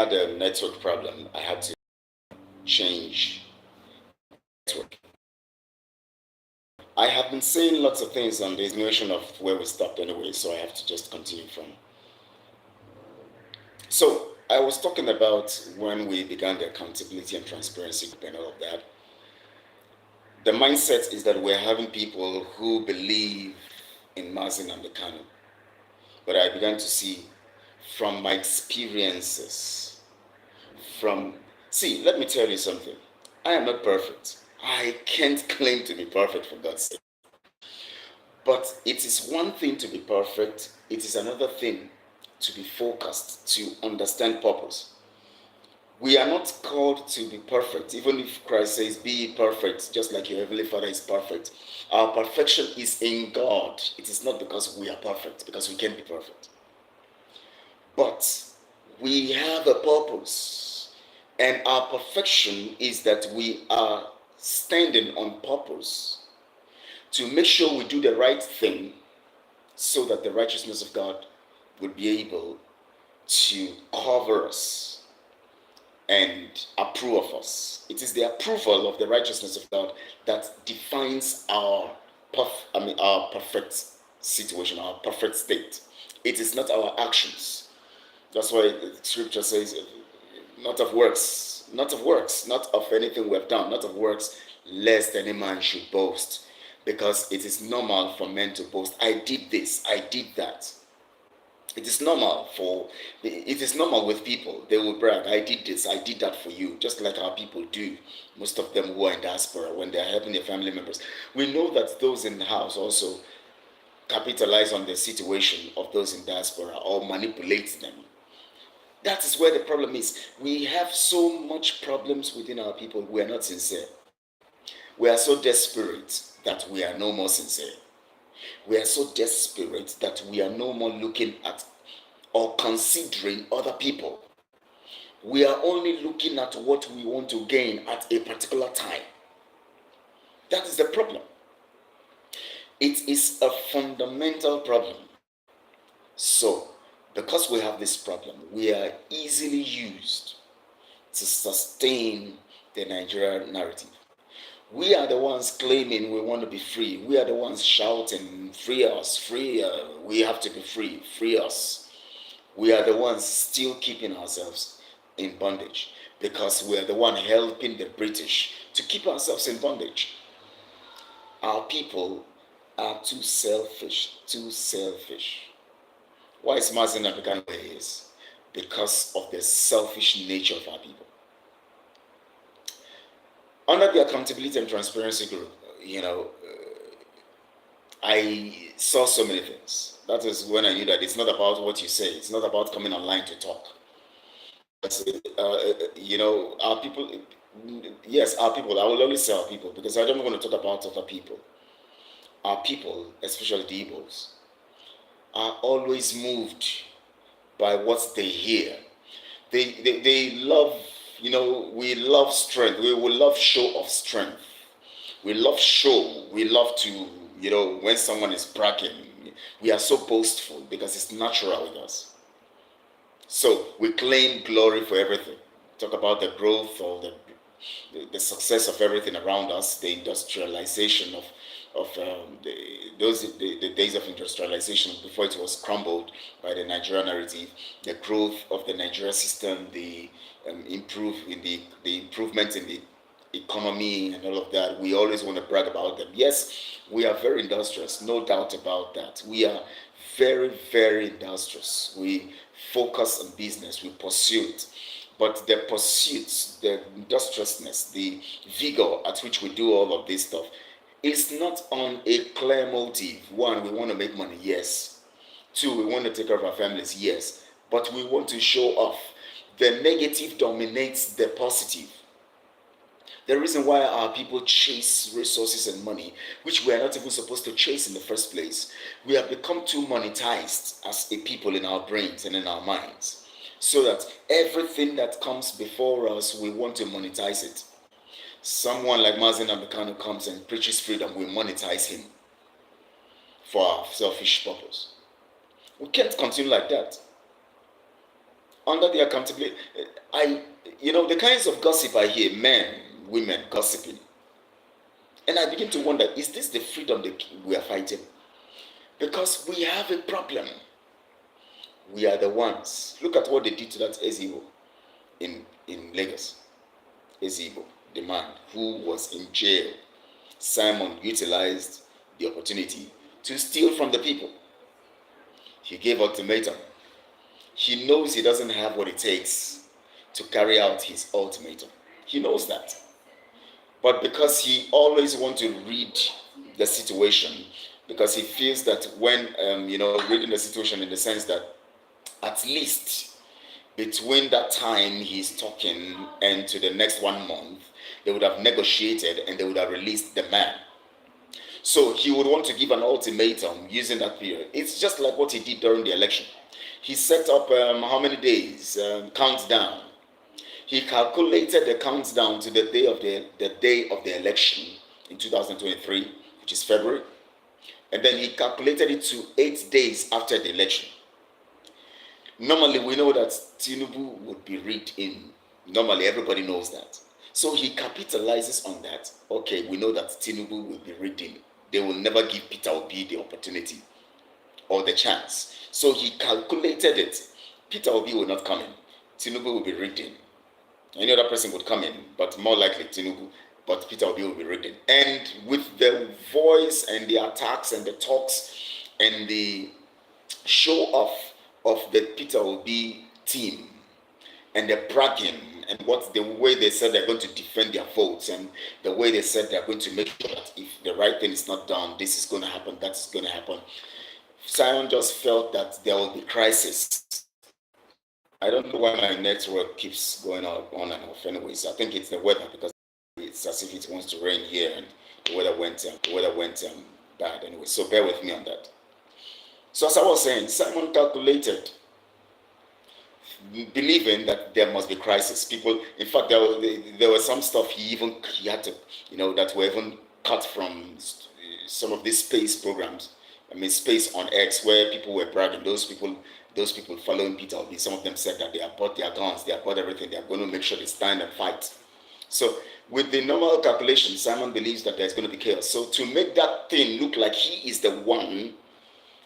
had a network problem. I had to change network. I have been saying lots of things on the continuation of where we stopped anyway, so I have to just continue from. So I was talking about when we began the accountability and transparency group and all of that. The mindset is that we're having people who believe in Mazi and the Kanu. But I began to see from my experiences, let me tell you something. I am not perfect. I can't claim to be perfect, for God's sake. But it is one thing to be perfect, it is another thing to be focused, to understand purpose. We are not called to be perfect, even if Christ says, be ye perfect, just like your Heavenly Father is perfect. Our perfection is in God. It is not because we are perfect, because we can't be perfect. But we have a purpose, and our perfection is that we are standing on purpose to make sure we do the right thing so that the righteousness of God will be able to cover us and approve of us. It is the approval of the righteousness of God that defines our perfect situation, our perfect state. It is not our actions. That's why the scripture says, not of works, not of anything we have done, not of works, lest any man should boast. Because it is normal for men to boast. I did this, I did that. It is normal with people. They will brag, I did this, I did that for you, just like our people do. Most of them who are in diaspora, when they are helping their family members. We know that those in the house also capitalize on the situation of those in diaspora or manipulate them. That is where the problem is. We have so much problems within our people. We are not sincere. We are so desperate that we are no more sincere. We are so desperate that we are no more looking at or considering other people. We are only looking at what we want to gain at a particular time. That is the problem. It is a fundamental problem. So, because we have this problem, we are easily used to sustain the Nigerian narrative. We are the ones claiming we want to be free. We are the ones shouting, free us, free, we have to be free, free us. We are the ones still keeping ourselves in bondage because we are the one helping the British to keep ourselves in bondage. Our people are too selfish, too selfish. Why is Mazi not becoming where he is? Because of the selfish nature of our people. Under the accountability and transparency group, I saw so many things. That is when I knew that it's not about what you say. It's not about coming online to talk. Our people, yes, our people, I will only say our people because I don't want to talk about other people. Our people, especially the Igbos, are always moved by what they hear. They love, we love strength. We will love show of strength. We love show. We love to, when someone is bragging, we are so boastful because it's natural with us. So we claim glory for everything. Talk about the growth or the success of everything around us, the industrialization of the days of industrialization before it was crumbled by the Nigerian narrative, the growth of the Nigeria system, the improvement in the economy and all of that. We always want to brag about them. Yes, we are very industrious, no doubt about that. We are very, very industrious. We focus on business, we pursue it. But the pursuits, the industriousness, the vigor at which we do all of this stuff is not on a clear motive. One, we want to make money, yes. Two, we want to take care of our families, yes. But we want to show off. The negative dominates the positive. The reason why our people chase resources and money, which we are not even supposed to chase in the first place, we have become too monetized as a people in our brains and in our minds. So that everything that comes before us, we want to monetize it. Someone like Mazi Nnamdi comes and preaches freedom, we monetize him for our selfish purpose. We can't continue like that. Under the accountability, I, the kinds of gossip I hear, men, women gossiping, and I begin to wonder, is this the freedom that we are fighting? Because we have a problem. We are the ones. Look at what they did to that Ezebo in Lagos. Ezebo, the man who was in jail. Simon utilized the opportunity to steal from the people. He gave ultimatum. He knows he doesn't have what it takes to carry out his ultimatum. He knows that. But because he always wants to read the situation, because he feels that when, reading the situation in the sense that at least between that time he's talking and to the next 1 month, they would have negotiated and they would have released the man. So he would want to give an ultimatum using that period. It's just like what he did during the election. He set up how many days, countdown. He calculated the countdown to the day of the election in 2023, which is February, and then he calculated it to 8 days after the election. Normally, we know that Tinubu would be rigged in. Normally, everybody knows that. So he capitalizes on that. Okay, we know that Tinubu will be rigged in. They will never give Peter Obi the opportunity or the chance. So he calculated it. Peter Obi will not come in. Tinubu will be rigged in. Any other person would come in, but more likely Tinubu. But Peter Obi will be rigged in. And with the voice and the attacks and the talks and the show off of the Peter Obi team and the bragging and the way they said they're going to defend their votes and the way they said they're going to make sure that if the right thing is not done, this is going to happen, that is going to happen. Simon just felt that there will be crisis. I don't know why my network keeps going on and off. Anyways, I think it's the weather, because it's as if it wants to rain here and the weather went bad anyway. So bear with me on that. So as I was saying, Simon calculated, believing that there must be crisis. People, in fact, there was some stuff he had to, that were even cut from some of these space programs. I mean, space on X, where people were bragging. Those people following Peter Obi, some of them said that they have bought their guns, they have bought everything. They are going to make sure they stand and fight. So with the normal calculation, Simon believes that there's going to be chaos. So to make that thing look like he is the one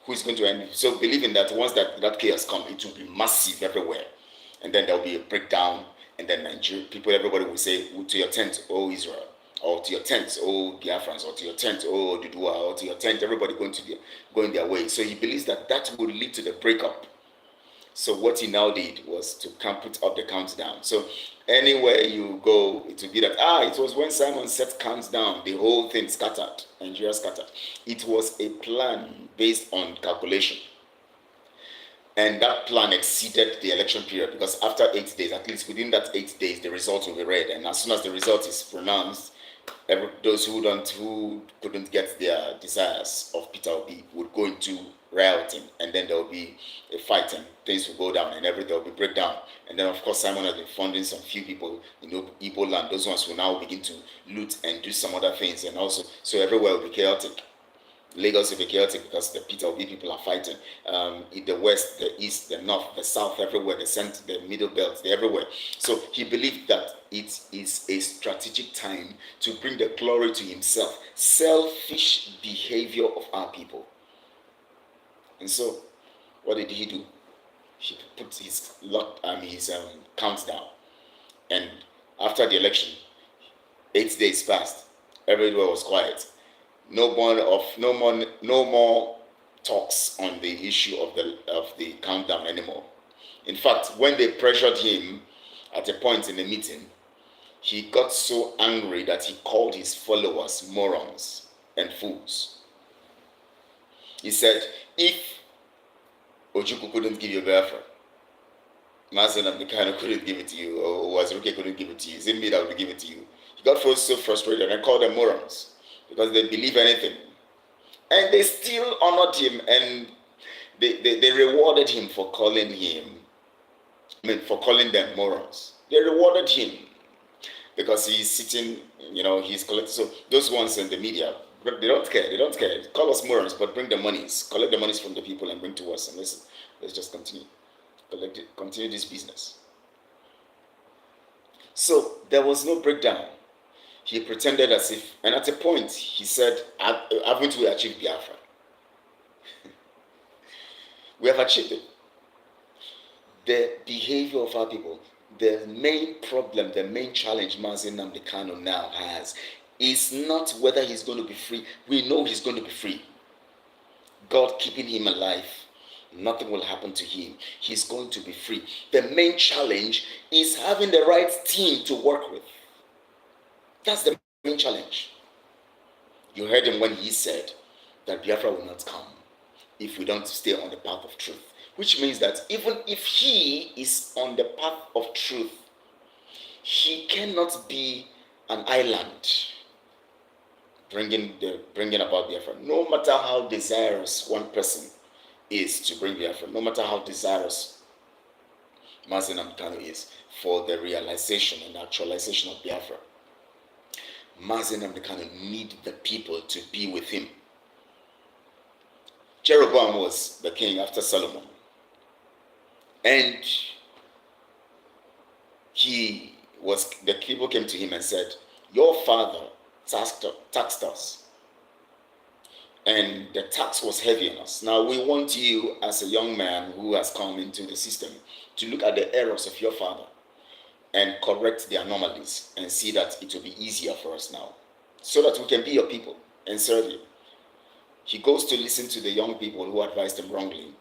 who is going to end. So believing that once that chaos comes, it will be massive everywhere. And then there will be a breakdown. And then Nigeria, everybody will say, to your tent, O Israel. Or to your tent, O Biafrans. Or to your tent, O Dudua. Or to your tent, everybody going their way. So he believes that would lead to the breakup. So what he now did was to put up the countdown. So anywhere you go, it will be that, it was when Simon set countdown, the whole thing scattered, Nigeria scattered. It was a plan based on calculation. And that plan exceeded the election period, because after 8 days, at least within that 8 days, the results will be read. And as soon as the result is pronounced, those who couldn't get their desires of Peter Obi would go into rioting, and then there will be a fight and things will go down and there will be breakdown. And then of course Simon has been funding some few people in Igbo land. Those ones will now begin to loot and do some other things, and also so everywhere will be chaotic. Lagos will be chaotic because the Peter Obi people are fighting. In the west, the east, the north, the south, everywhere, the center, the middle belt, they're everywhere. So he believed that it is a strategic time to bring the glory to himself. Selfish behavior of our people. And so, what did he do? He put his countdown. And after the election, 8 days passed. Everywhere was quiet. No more talks on the issue of the countdown anymore. In fact, when they pressured him at a point in the meeting, he got so angry that he called his followers morons and fools. He said, if Ojukwu couldn't give you a girlfriend, Mazi Nnamdi couldn't give it to you, or Waziruke couldn't give it to you, is it me that would give it to you? He got so frustrated and called them morons, because they believe anything. And they still honored him, and they rewarded him for calling them morons. They rewarded him because he's sitting, he's collecting. So those ones in the media, they don't care. Call us morons, but bring the monies. Collect the monies from the people and bring to us. And let's just continue. Continue this business. So there was no breakdown. He pretended as if, and at a point he said, haven't we achieved Biafra? We have achieved it. The behavior of our people, the main problem, the main challenge Mazi Nnamdi Kanu now has is not whether he's going to be free. We know he's going to be free. God keeping him alive, nothing will happen to him. He's going to be free. The main challenge is having the right team to work with. That's the main challenge. You heard him when he said that Biafra will not come if we don't stay on the path of truth. Which means that even if he is on the path of truth, he cannot be an island bringing about Biafra. No matter how desirous one person is to bring Biafra, no matter how desirous Mazi Nnamdi Kanu is for the realization and actualization of Biafra, Mazi Nnamdi Kanu need the people to be with him. Jeroboam was the king after Solomon. And the people came to him and said, your father taxed us, and the tax was heavy on us. Now we want you, as a young man who has come into the system, to look at the errors of your father and correct the anomalies and see that it will be easier for us now, so that we can be your people and serve you. He goes to listen to the young people who advised him wrongly.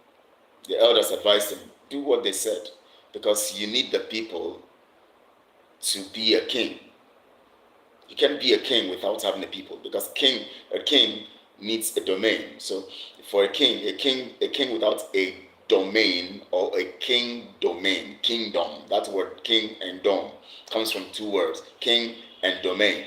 The elders advised him, do what they said, because you need the people to be a king. You can't be a king without having the people, because a king needs a domain. So for a king without a domain, or a king domain, kingdom, that word king and dom comes from two words, king and domain.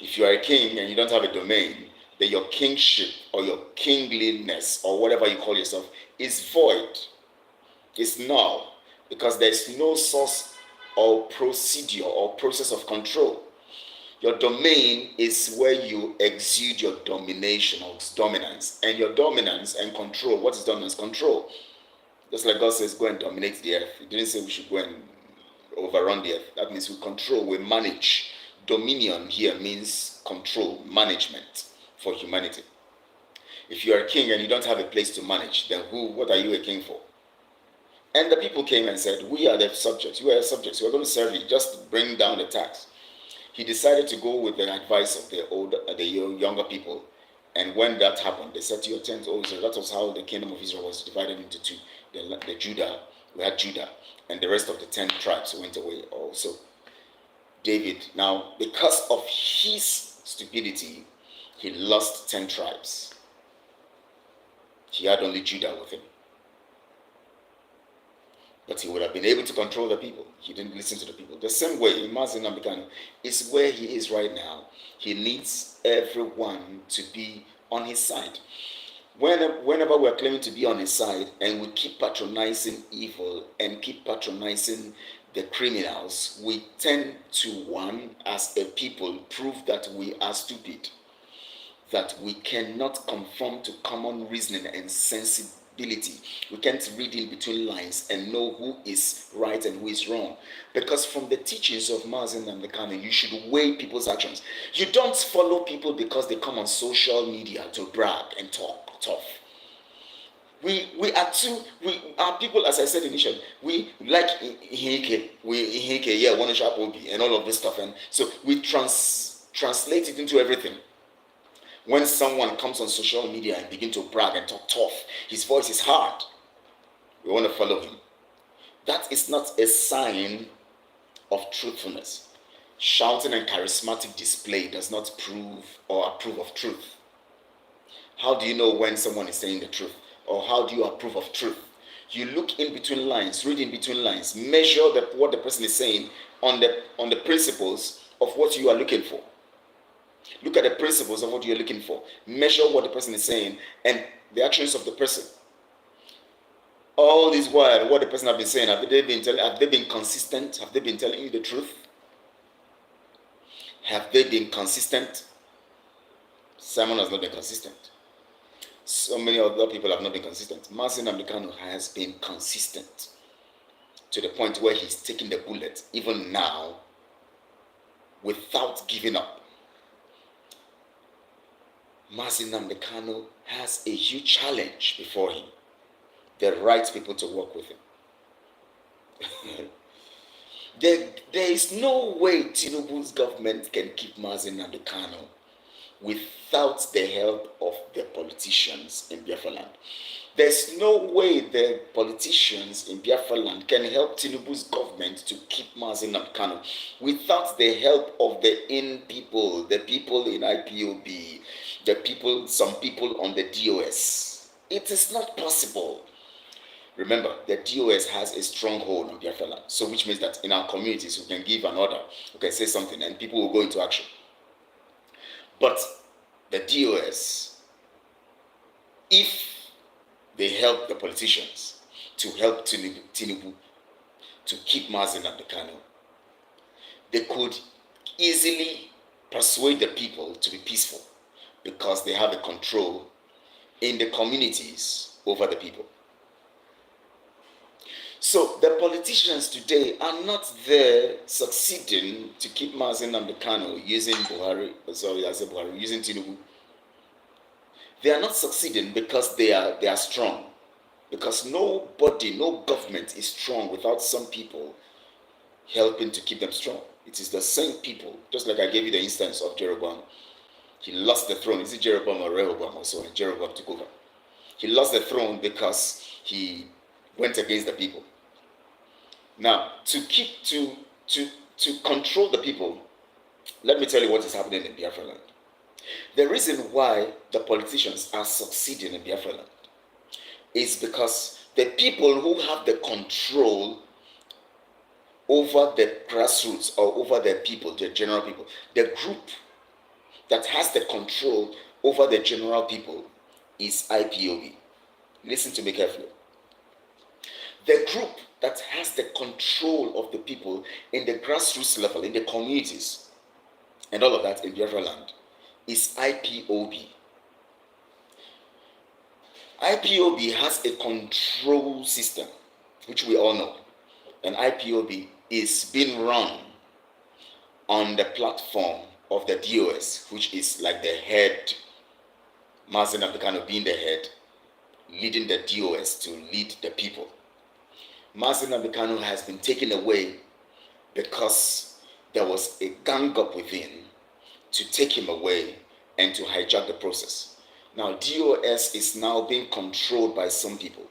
If you are a king and you don't have a domain, then your kingship or your kingliness or whatever you call yourself is void. It's null, because there is no source or procedure or process of control. Your domain is where you exude your domination or dominance. And your dominance and control, what is dominance? Control. Just like God says, go and dominate the earth. He didn't say we should go and overrun the earth. That means we control, we manage. Dominion here means control, management for humanity. If you are a king and you don't have a place to manage, then what are you a king for? And the people came and said, we are the subjects, you are the subjects, we are going to serve you, just bring down the tax. He decided to go with the advice of the younger people. And when that happened, they said to your tent, so that was how the kingdom of Israel was divided into two. The Judah, we had Judah, and the rest of the 10 tribes went away also. David, now, because of his stupidity, he lost 10 tribes. He had only Judah with him. But he would have been able to control the people. He didn't listen to the people. The same way, Mazi Nnamdi Kanu is where he is right now. He needs everyone to be on his side. Whenever we're claiming to be on his side and we keep patronizing evil and keep patronizing the criminals, we tend to, one, as a people, prove that we are stupid, that we cannot conform to common reasoning and sensibility. We can't read in between lines and know who is right and who is wrong. Because from the teachings of Mazi Nnamdi Kanu, you should weigh people's actions. You don't follow people because they come on social media to brag and talk tough. Our people, as I said initially, we like Ihike, yeah, one sharp Obi, and all of this stuff. And so we translate it into everything. When someone comes on social media and begin to brag and talk tough, his voice is hard, we want to follow him. That is not a sign of truthfulness. Shouting and charismatic display does not prove or approve of truth. How do you know when someone is saying the truth? Or how do you approve of truth? You look in between lines, read in between lines, measure what the person is saying on the principles of what you are looking for. Look at the principles of what you're looking for. Measure what the person is saying and the actions of the person. All this while, what the person has been saying, have they been consistent? Have they been telling you the truth? Have they been consistent? Simon has not been consistent. So many other people have not been consistent. Mazi Nnamdi Kanu has been consistent to the point where he's taking the bullet, even now, without giving up. Mazi Nnamdi Kanu has a huge challenge before him: the right people to work with him. There is no way Tinubu's government can keep Mazi Nnamdi Kanu without the help of the politicians in Biafra land. There's no way the politicians in Biafra land can help Tinubu's government to keep Mazi Nnamdi Kanu without the help of the people, the people in IPOB, some people on the DOS. It is not possible. Remember, the DOS has a stronghold on Biafra land, so which means that in our communities we can give an order, we can say something, and people will go into action. But the DOS, if they help the politicians to help Tinubu to keep Mazi Nnamdi Kanu, they could easily persuade the people to be peaceful because they have a control in the communities over the people. So the politicians today are not there succeeding to keep Mazi Nnamdi Kanu using Tinubu. They are not succeeding because they are strong. Because no government is strong without some people helping to keep them strong. It is the same people, just like I gave you the instance of Jeroboam. He lost the throne. Is it Jeroboam or Rehoboam or so? And Jeroboam took over. He lost the throne because he went against the people. Now, to control the people, let me tell you what is happening in Biafra land. The reason why the politicians are succeeding in Biafra land is because the people who have the control over the grassroots or over the people, the general people, the group that has the control over the general people is IPOB. Listen to me carefully. The group that has the control of the people in the grassroots level, in the communities, and all of that in Biafra land is IPOB. IPOB has a control system, which we all know. And IPOB is being run on the platform of the DOS, which is like the head, Mazi Nnamdi Kanu being the head, leading the DOS to lead the people. Mazi Nnamdi Kanu has been taken away because there was a gang up within to take him away and to hijack the process. Now, DOS is now being controlled by some people.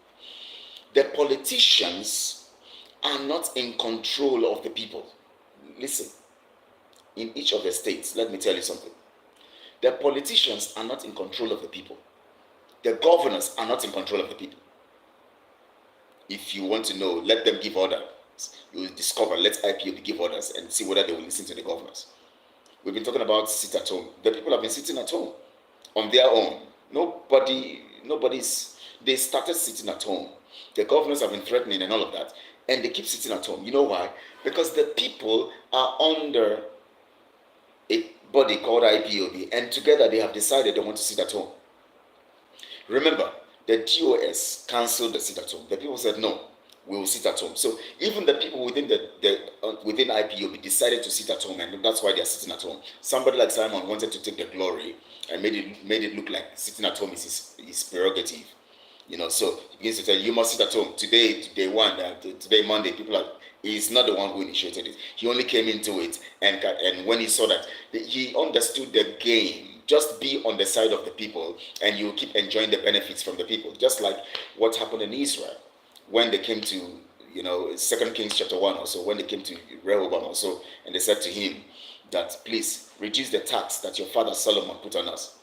The politicians are not in control of the people. Listen, in each of the states, let me tell you something. The politicians are not in control of the people. The governors are not in control of the people. If you want to know, let them give orders. You will discover, let IPOB give orders and see whether they will listen to the governors. We've been talking about sit at home. The people have been sitting at home on their own. They started sitting at home. The governors have been threatening and all of that, and they keep sitting at home. You know why? Because the people are under a body called IPOB, and together they have decided they want to sit at home. Remember, the DOS cancelled the sit at home. The people said, no, we will sit at home. So even the people within within IPOB decided to sit at home, and that's why they are sitting at home. Somebody like Simon wanted to take the glory and made it look like sitting at home is his prerogative. So he begins to tell you must sit at home. Today Monday, he's not the one who initiated it. He only came into it, and when he saw that, he understood the game. Just be on the side of the people, and you keep enjoying the benefits from the people. Just like what happened in Israel when they came to, 2 Kings chapter 1 or so, when they came to Rehoboam also, and they said to him that, please reduce the tax that your father Solomon put on us.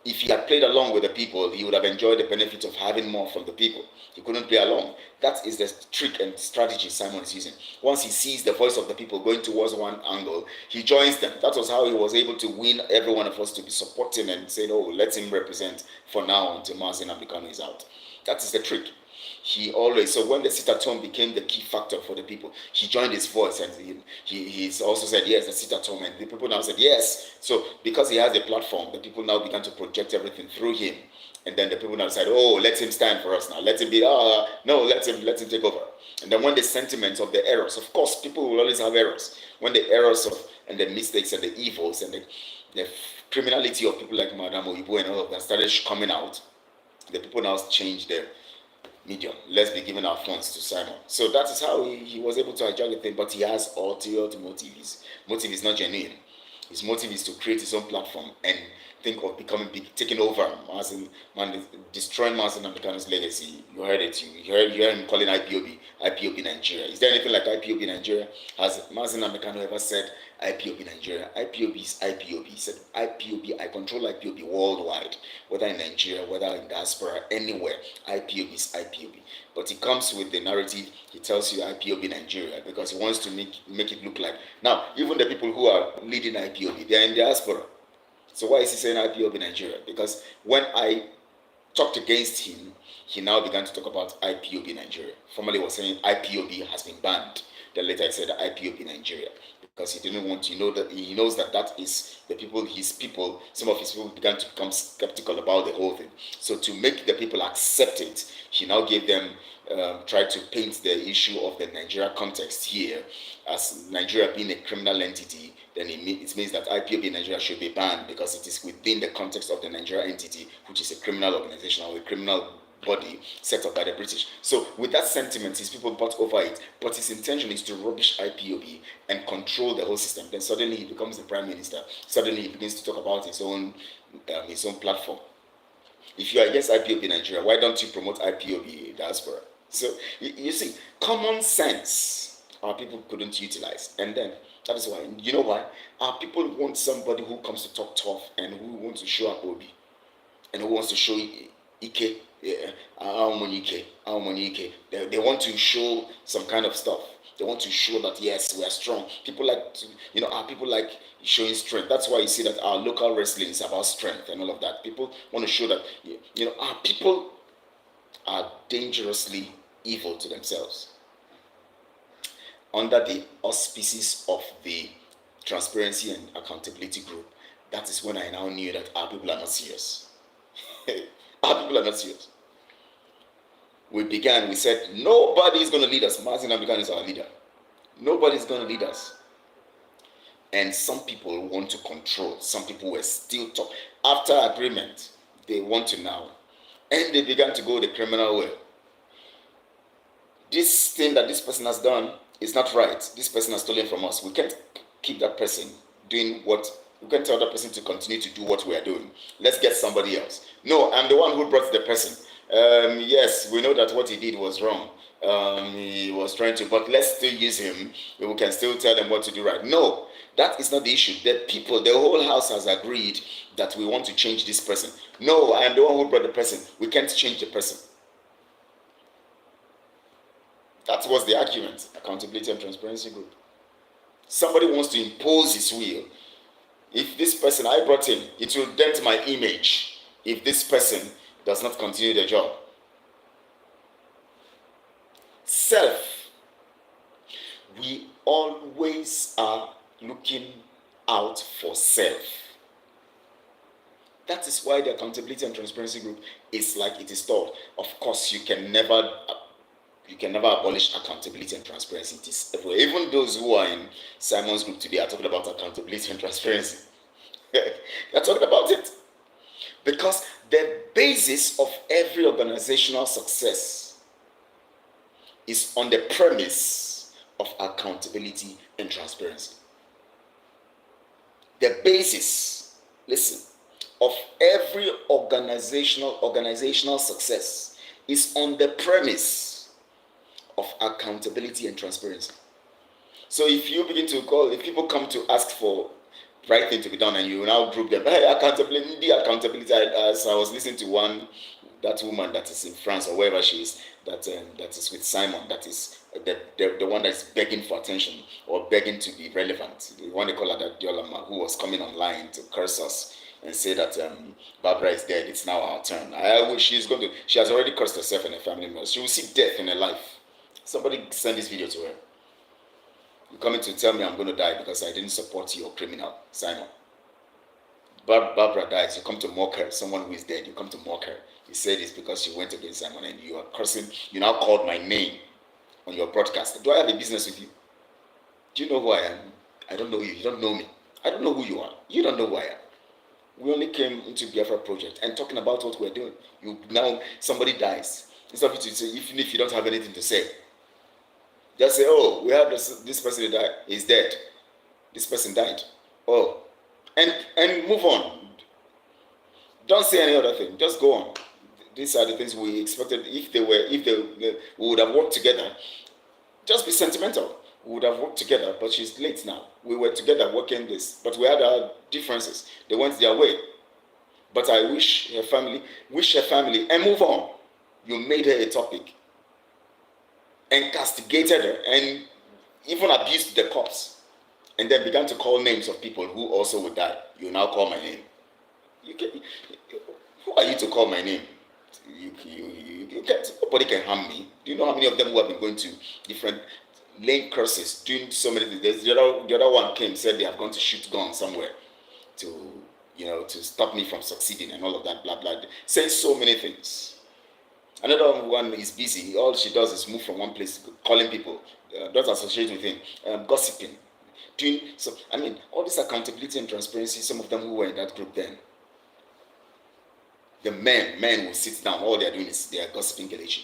If he had played along with the people, he would have enjoyed the benefit of having more from the people. He couldn't play along. That is the trick and strategy Simon is using. Once he sees the voice of the people going towards one angle, he joins them. That was how he was able to win every one of us to be supporting and saying, oh, let him represent for now until Mazi Nnamdi Kanu is out. That is the trick. He always, so when the sit-at-home became the key factor for the people, he joined his voice, and he's also said yes, the sit-at-home, and the people now said yes. So because he has a platform, the people now began to project everything through him, and then the people now said, oh, let him stand for us now, let him be, no, let him take over. And then when the sentiments of the errors, of course, people will always have errors. When the errors of and the mistakes and the evils and the criminality of people like Madam Oyibo and all of that started coming out, the people now changed their medium. Let's be giving our funds to Simon. So that is how he was able to hijack the thing, but he has ulterior motive. His motive is not genuine. His motive is to create his own platform and think of becoming big, taking over, destroying Mazi Nnamdi Kanu's legacy. You heard it. You heard him calling IPOB Nigeria. Is there anything like IPOB Nigeria? Has Mazi Nnamdi Kanu ever said IPOB Nigeria? IPOB is IPOB. He said IPOB. I control IPOB worldwide, whether in Nigeria, whether in diaspora, anywhere. IPOB is IPOB. But he comes with the narrative. He tells you IPOB Nigeria because he wants to make it look like, now even the people who are leading IPOB, they are in diaspora. So why is he saying IPOB Nigeria? Because when I talked against him, he now began to talk about IPOB Nigeria. Formerly was saying IPOB has been banned. Then later he said IPOB Nigeria because he didn't want to know that he knows that is the people, his people. Some of his people began to become skeptical about the whole thing. So to make the people accept it, he now gave them tried to paint the issue of the Nigeria context here as Nigeria being a criminal entity. Then it means that IPOB Nigeria should be banned because it is within the context of the Nigeria entity, which is a criminal organization or a criminal body set up by the British. So with that sentiment, his people bought over it, but his intention is to rubbish IPOB and control the whole system. Then suddenly he becomes the prime minister. Suddenly he begins to talk about his own platform. If you are against IPOB Nigeria, why don't you promote IPOB diaspora? So you see, common sense our people couldn't utilize, and then that is why, you know why? Our people want somebody who comes to talk tough and who wants to show up Obi and who wants to show Ike. Yeah, they want to show some kind of stuff. They want to show that yes, we are strong. People like to, our people like showing strength. That's why you see that our local wrestling is about strength and all of that. People want to show that our people are dangerously evil to themselves. Under the auspices of the Transparency and Accountability Group, that is when I now knew that our people are not serious. Our people are not serious. We said, nobody is going to lead us. Mazi Nnamdi Kanu is our leader. Nobody is going to lead us. And some people want to control. Some people were still talking. After agreement, they want to now. And they began to go the criminal way. This thing that this person has done is not right. This person has stolen from us. We can't keep that person doing what, we can't tell that person to continue to do what we are doing. Let's get somebody else. No, I'm the one who brought the person. Yes, we know that what he did was wrong. He was trying to, but let's still use him. We can still tell them what to do right. No, that is not the issue. The people, the whole house has agreed that we want to change this person. No, I am the one who brought the person. We can't change the person. That was the argument. Accountability and Transparency Group. Somebody wants to impose his will. If this person I brought in, it will dent my image if this person does not continue the job. Self. We always are looking out for self. That is why the Accountability and Transparency Group is like it is taught. Of course, you can never abolish accountability and transparency. It is, even those who are in Simon's group today are talking about accountability and transparency. They're talking about it. Because the basis of every organizational success is on the premise of accountability and transparency. The basis, listen, of every organizational success is on the premise of accountability and transparency. So if people come to ask for right thing to be done and you now group them, hey, accountability, as I was listening to that woman that is in France or wherever she is, that is with Simon, that is the one that's begging for attention or begging to be relevant. We want to call her that Diolama, who was coming online to curse us and say that Barbara is dead. It's now our turn. I wish she's going to. She has already cursed herself and her family members. She will see death in her life. Somebody send this video to her. You're coming to tell me I'm going to die because I didn't support your criminal, Simon. Barbara dies. You come to mock her. Someone who is dead. You come to mock her. You say this because she went against Simon and you are cursing. You now called my name on your broadcast. Do I have a business with you? Do you know who I am? I don't know you. You don't know me. I don't know who you are. You don't know who I am. We only came into Biafra project and talking about what we're doing. You now somebody dies. Instead of you to say, even if you don't have anything to say, just say, oh, we have this person that died. He's dead. This person died. Oh, and move on. Don't say any other thing. Just go on. These are the things we expected. If they we would have worked together. Just be sentimental. We would have worked together, but she's late now. We were together working this, but we had our differences. They went their way. But I wish her family, and move on. You made her a topic and castigated her and even abused the cops and then began to call names of people who also would die. You now call my name. Who are you to call my name? You can't, nobody can harm me. Do you know how many of them who have been going to different lane curses, doing so many things? The other one came, said they have gone to shoot guns somewhere to stop me from succeeding and all of that, blah, blah. Saying so many things. Another one is busy. All she does is move from one place, calling people, don't associate with him, gossiping. All this accountability and transparency, some of them who were in that group then, the men will sit down, all they are doing is they are gossiping Kelechi.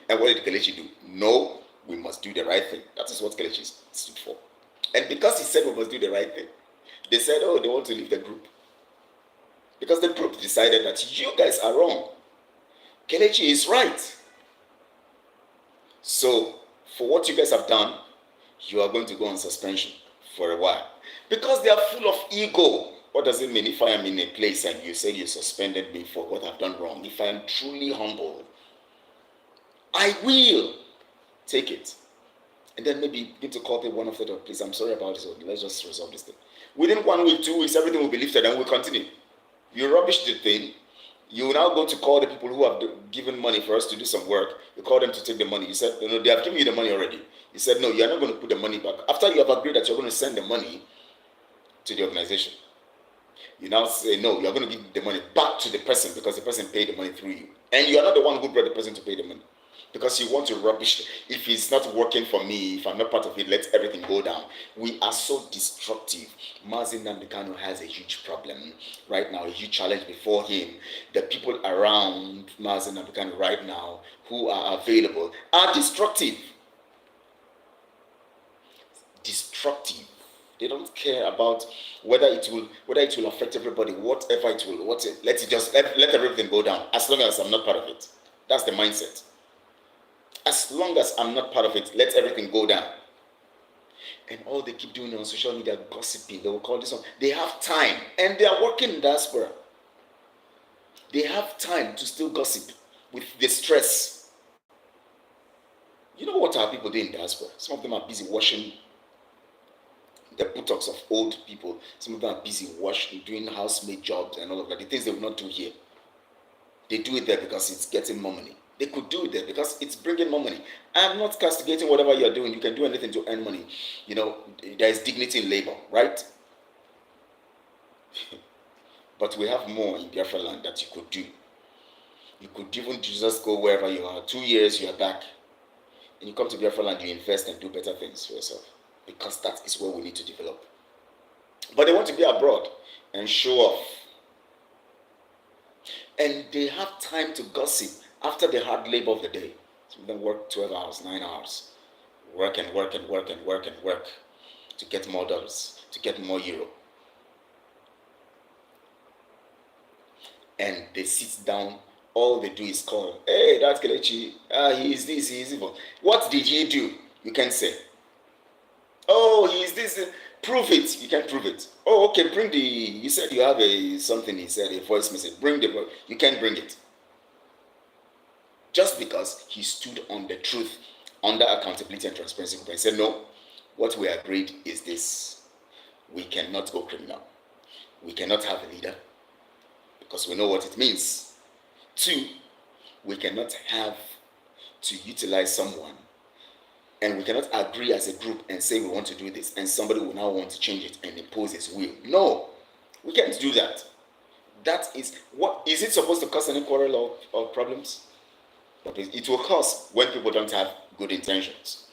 And what did Kelechi do? No, we must do the right thing. That is what Kelechi stood for. And because he said we must do the right thing, they said, oh, they want to leave the group. Because the group decided that you guys are wrong. Kelechi is right. So, for what you guys have done, you are going to go on suspension for a while. Because they are full of ego. What does it mean if I am in a place and you say you suspended me for what I've done wrong? If I am truly humble, I will take it. And then maybe begin to call people one after the other. Please, I'm sorry about this. Let's just resolve this thing. Within 1 week, 2 weeks, everything will be lifted and we'll continue. You rubbish the thing. You will now go to call the people who have given money for us to do some work. You call them to take the money. You said, no, they have given you the money already. You said, no, you're not going to put the money back. After you have agreed that you're going to send the money to the organization, you now say, no, you're going to give the money back to the person because the person paid the money through you. And you are not the one who brought the person to pay the money. Because you want to rubbish. If it's not working for me, if I'm not part of it, let everything go down. We are so destructive. Mazi Nnamdi has a huge problem right now, a huge challenge before him. The people around Mazi Nnamdi right now who are available are destructive. Destructive. They don't care about whether it will affect everybody, whatever it will. Let everything go down. As long as I'm not part of it. That's the mindset. As long as I'm not part of it, let everything go down. And all they keep doing on social media, gossiping, they will call this one. They have time, and they are working in diaspora. They have time to still gossip with the stress. You know what our people do in diaspora? Some of them are busy washing the buttocks of old people. Some of them are busy washing, doing housemaid jobs and all of that. The things they will not do here. They do it there because it's getting more money. They could do it there because it's bringing more money. I'm not castigating whatever you're doing. You can do anything to earn money. There is dignity in labor, right? But we have more in Biafra land that you could do. You could even just go wherever you are. 2 years, you are back. And you come to Biafra land, you invest and do better things for yourself. Because that is where we need to develop. But they want to be abroad and show off. And they have time to gossip after the hard labor of the day. Some of them work 12 hours, 9 hours. Work and work and work and work and work to get more dollars, to get more euro. And they sit down, all they do is call, hey, that's Kelechi, he is this, he is evil. What did he do? You can't say. Oh, he is this, prove it. You can't prove it. Oh, okay, bring you said you have something, he said, a voice message. Bring you can't bring it. Just because he stood on the truth, under accountability and transparency, and said, no, what we agreed is this. We cannot go criminal. we cannot have a leader because we know what it means. Two, we cannot have to utilize someone, and we cannot agree as a group and say we want to do this, and somebody will now want to change it and impose his will. No, we can't do that. That is what is it supposed to cause any quarrel or problems? But it will cause when people don't have good intentions.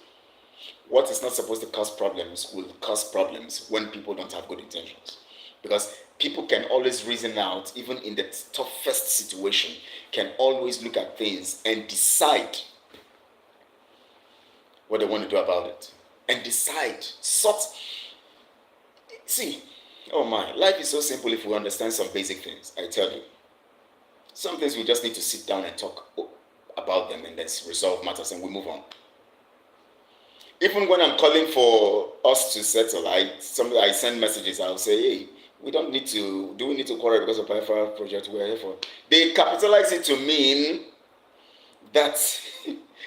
What is not supposed to cause problems will cause problems when people don't have good intentions. Because people can always reason out, even in the toughest situation, can always look at things and decide what they want to do about it. And decide. See, oh my, life is so simple if we understand some basic things, I tell you. Some things we just need to sit down and talk about them, and let's resolve matters and we move on. Even when I'm calling for us to settle, I send messages, I'll say, hey, we need to quarrel because of peripheral project we're here for? They capitalize it to mean that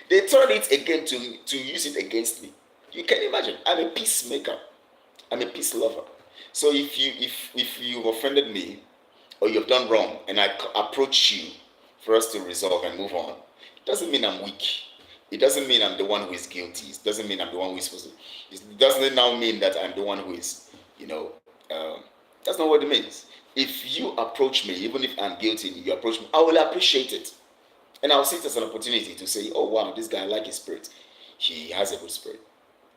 they turn it again to use it against me. You can imagine, I'm a peacemaker. I'm a peace lover. So if you offended me or you've done wrong and I approach you for us to resolve and move on, it doesn't mean I'm weak. It doesn't mean I'm the one who is guilty. It doesn't mean I'm the one who is supposed to. It doesn't now mean that I'm the one who is, that's not what it means. If you approach me, even if I'm guilty, you approach me, I will appreciate it. And I'll see it as an opportunity to say, oh wow, this guy, I like his spirit. He has a good spirit.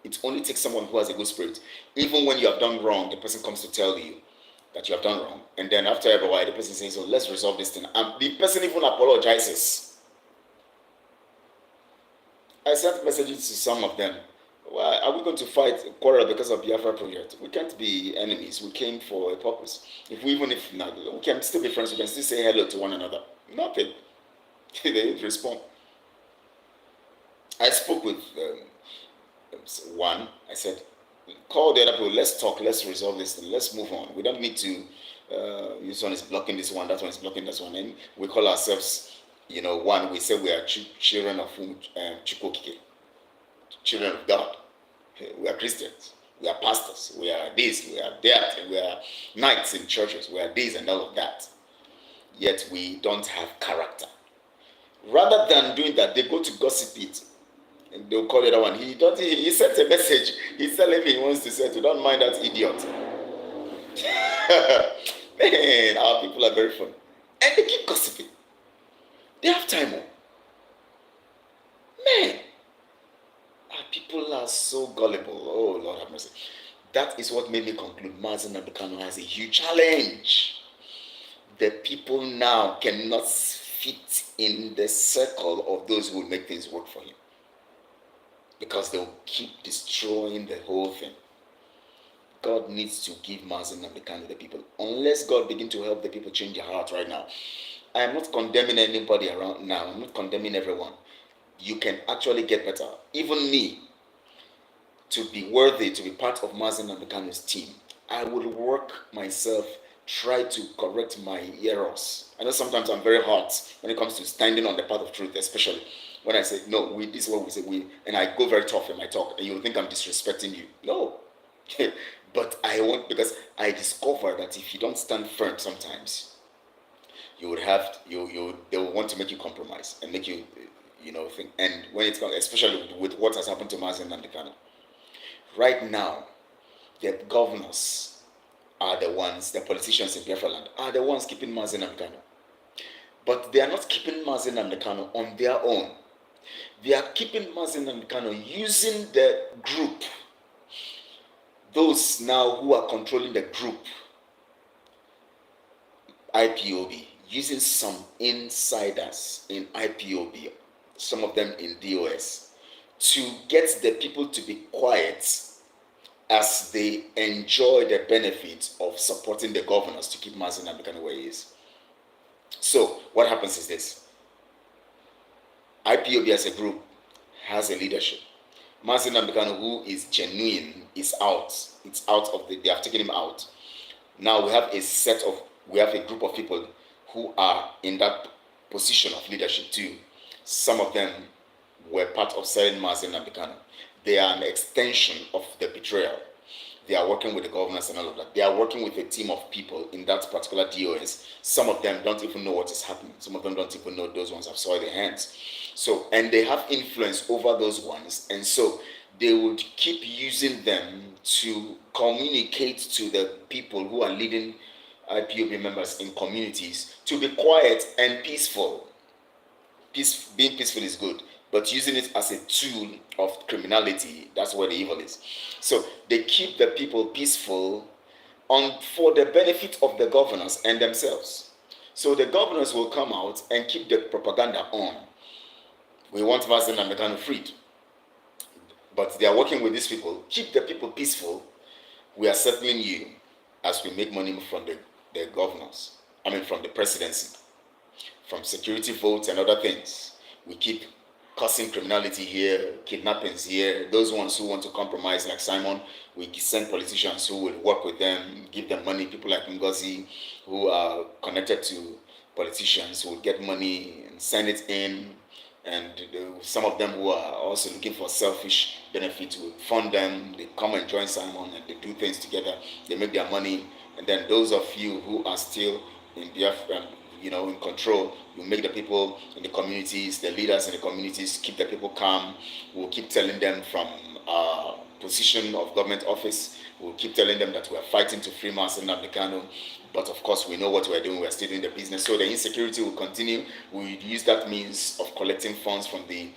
It only takes someone who has a good spirit. Even when you have done wrong, the person comes to tell you that you have done wrong. And then after every while, the person says, oh, let's resolve this thing. And the person even apologizes. I sent messages to some of them. Why are we going to fight, quarrel because of Biafra project? We can't be enemies. We came for a purpose. If not, we can still be friends. We can still say hello to one another. Nothing. They didn't respond. I spoke with one. I said, call the other people. Let's talk. Let's resolve this thing. Let's move on. We don't need to. This one is blocking this one. That one is blocking this one. And we call ourselves. One, we say we are children of Chukokike, children of God. We are Christians. We are pastors. We are this. We are that. We are knights in churches. We are this and all of that. Yet we don't have character. Rather than doing that, they go to gossip it. And they'll call the other one. He sent a message. He's telling me he wants to say, don't mind that idiot. Man, our people are very funny. And they keep gossiping. They have time. Man, our people are so gullible. Oh, Lord have mercy. That is what made me conclude Mazi Nnamdi has a huge challenge. The people now cannot fit in the circle of those who will make things work for him. Because they'll keep destroying the whole thing. God needs to give Mazi Nnamdi to the people. Unless God begin to help the people change their heart right now. I am not condemning anybody around now. I'm not condemning everyone. You can actually get better. Even me, to be worthy, to be part of Mazi Nnamdi team, I will work myself, try to correct my errors. I know sometimes I'm very hard when it comes to standing on the path of truth, especially when I say, no, this is what we say, and I go very tough in my talk, and you'll think I'm disrespecting you. No. But because I discover that if you don't stand firm sometimes, they will want to make you compromise and make you, think. And when it's especially with what has happened to Mazi Nnamdi, right now, the governors are the ones, the politicians in Biafra land are the ones keeping Mazi Nnamdi. But they are not keeping Mazi Nnamdi on their own. They are keeping Mazi Nnamdi using the group. Those now who are controlling the group, IPOB, using some insiders in IPOB, some of them in DOS, to get the people to be quiet as they enjoy the benefits of supporting the governors to keep Mazi Nnamdi where he is. So what happens is this. IPOB as a group has a leadership. Mazi Nnamdi, who is genuine, is out. They have taken him out. Now we have a group of people who are in that position of leadership too. Some of them were part of selling Mazi Nnamdi. They are an extension of the betrayal. They are working with the governors and all of that. They are working with a team of people in that particular DOS. Some of them don't even know what is happening. Some of them don't even know those ones have soiled their hands. So, and they have influence over those ones. And so they would keep using them to communicate to the people who are leading IPOB members in communities to be quiet and peaceful. Being peaceful is good, but using it as a tool of criminality, that's where the evil is. So they keep the people peaceful for the benefit of the governors and themselves. So the governors will come out and keep the propaganda on. We want Mazi Nnamdi Kanu freed. But they are working with these people. Keep the people peaceful. We are settling you as we make money from the governors. From the presidency, from security votes and other things. We keep causing criminality here, kidnappings here. Those ones who want to compromise, like Simon, we send politicians who will work with them, give them money. People like Ngozi, who are connected to politicians, who will get money and send it in. And some of them who are also looking for selfish benefits will fund them. They come and join Simon and they do things together. They make their money. And then those of you who are still in Biafra, in control, you make the people in the communities, the leaders in the communities, keep the people calm. We'll keep telling them from our position of government office, we'll keep telling them that we're fighting to free Mazi Nnamdi Kanu. But of course, we know what we're doing. We're still doing the business. So the insecurity will continue. We use that means of collecting funds from the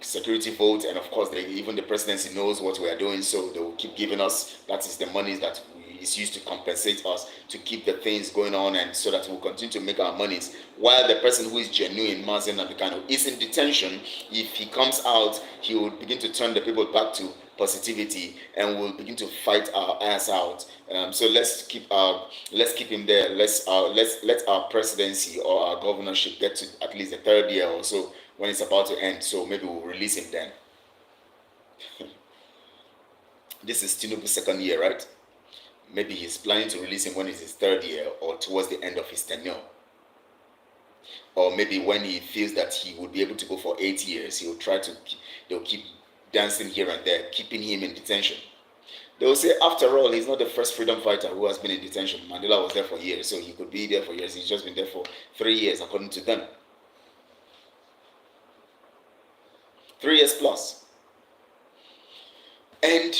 security vote. And of course, even the presidency knows what we are doing. So they will keep giving us. That is the money that is used to compensate us to keep the things going on, and so that we'll continue to make our monies. While the person who is genuine, Mazi Nnamdi Kanu, is in detention, if he comes out, he will begin to turn the people back to positivity, and we'll begin to fight our ass out. So let's keep him there. Let's let our presidency or our governorship get to at least the third year or so when it's about to end. So maybe we'll release him then. This is Tinubu's second year, right? Maybe he's planning to release him when it's his third year or towards the end of his tenure. Or maybe when he feels that he would be able to go for 8 years, they'll keep dancing here and there, keeping him in detention. They will say, after all, he's not the first freedom fighter who has been in detention. Mandela was there for years, so he could be there for years. He's just been there for 3 years, according to them. 3 years plus. And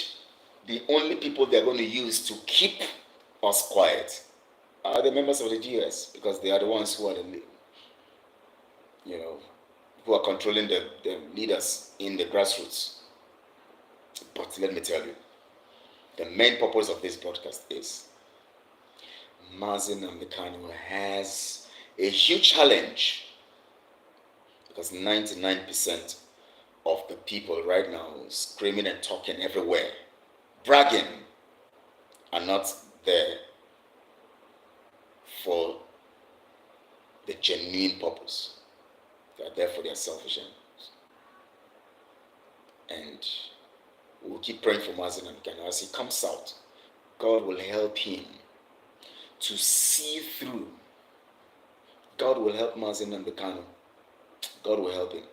the only people they're going to use to keep us quiet are the members of the GS, because they are the ones who are who are controlling the leaders in the grassroots. But let me tell you, the main purpose of this broadcast is Mazi Nnamdi Kanu has a huge challenge, because 99% of the people right now screaming and talking everywhere, bragging, are not there for the genuine purpose. They are there for their selfish ends. And we'll keep praying for Mazi Nnamdi Kanu. As he comes out, God will help him to see through. God will help Mazi Nnamdi Kanu. God will help him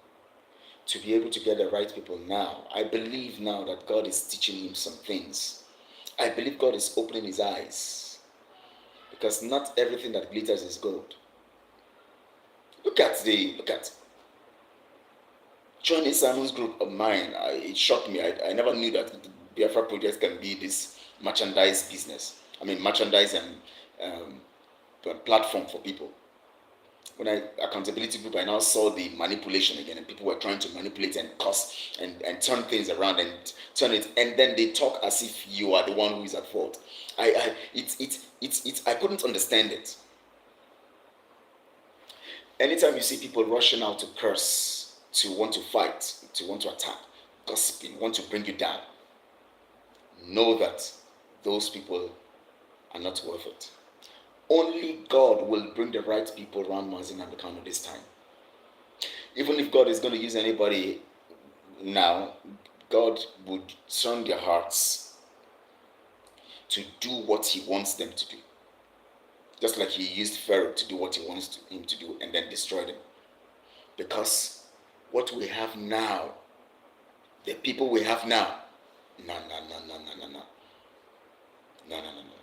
to be able to get the right people now. I believe now that God is teaching him some things. I believe God is opening his eyes, because not everything that glitters is gold. Look at Johnny Simon's group of mine. It shocked me. I never knew that the Biafra project can be this merchandise business. Merchandise and platform for people. When accountability group, I now saw the manipulation again, and people were trying to manipulate and cuss and turn things around and turn it, and then they talk as if you are the one who is at fault. I couldn't understand it. Anytime you see people rushing out to curse, to want to fight, to want to attack, gossiping, want to bring you down, know that those people are not worth it. Only God will bring the right people around Mazi Nnamdi Kanu this time. Even if God is going to use anybody now, God would turn their hearts to do what he wants them to do. Just like he used Pharaoh to do what he wants him to do and then destroy them. Because what we have now, the people we have now, no. No, no, no, no.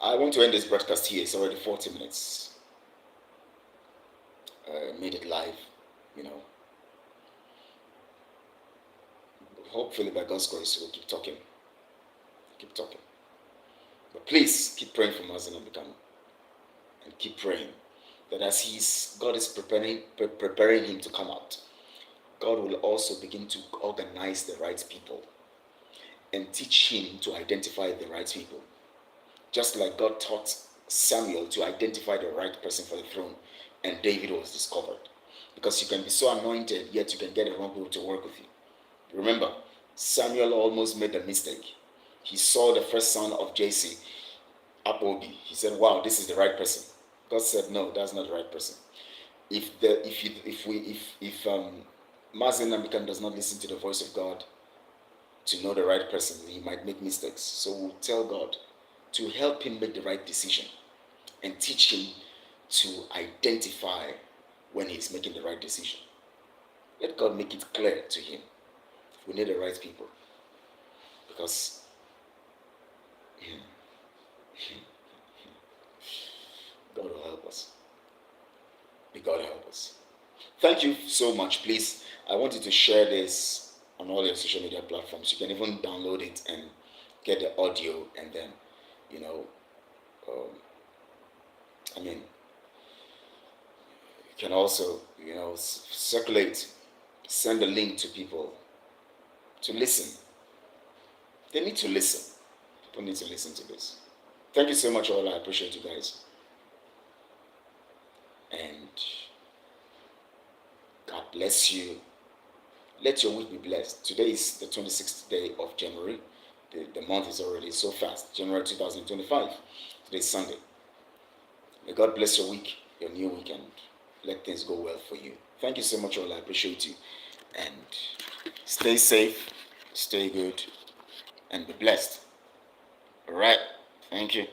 I want to end this broadcast here. It's already 40 minutes. Made it live, you know. Hopefully, by God's grace, we'll keep talking. Keep talking. But please keep praying for Mazi Nnamdi, and keep praying that as God is preparing him to come out, God will also begin to organize the right people and teach him to identify the right people. Just like God taught Samuel to identify the right person for the throne, and David was discovered. Because you can be so anointed, yet you can get the wrong people to work with you. Remember, Samuel almost made a mistake. He saw the first son of Jesse, Abobi. He said, "Wow, this is the right person." God said, "No, that's not the right person." If Mazi Nnamdi does not listen to the voice of God to know the right person, he might make mistakes. So we'll tell God to help him make the right decision and teach him to identify when he's making the right decision. Let God make it clear to him. We need the right people, because God will help us. May God help us. Thank you so much. Please, I want you to share this on all your social media platforms. You can even download it and get the audio, and then, you know, um, I mean, you can also, circulate, send a link to people to listen. They need to listen. People need to listen to this. Thank you so much, all. I appreciate you guys. And God bless you. Let your week be blessed. Today is the 26th day of January. The month is already so fast. January 2025. Today is Sunday. May God bless your week, your new week, and let things go well for you. Thank you so much, all. I appreciate you. And stay safe, stay good, and be blessed. All right. Thank you.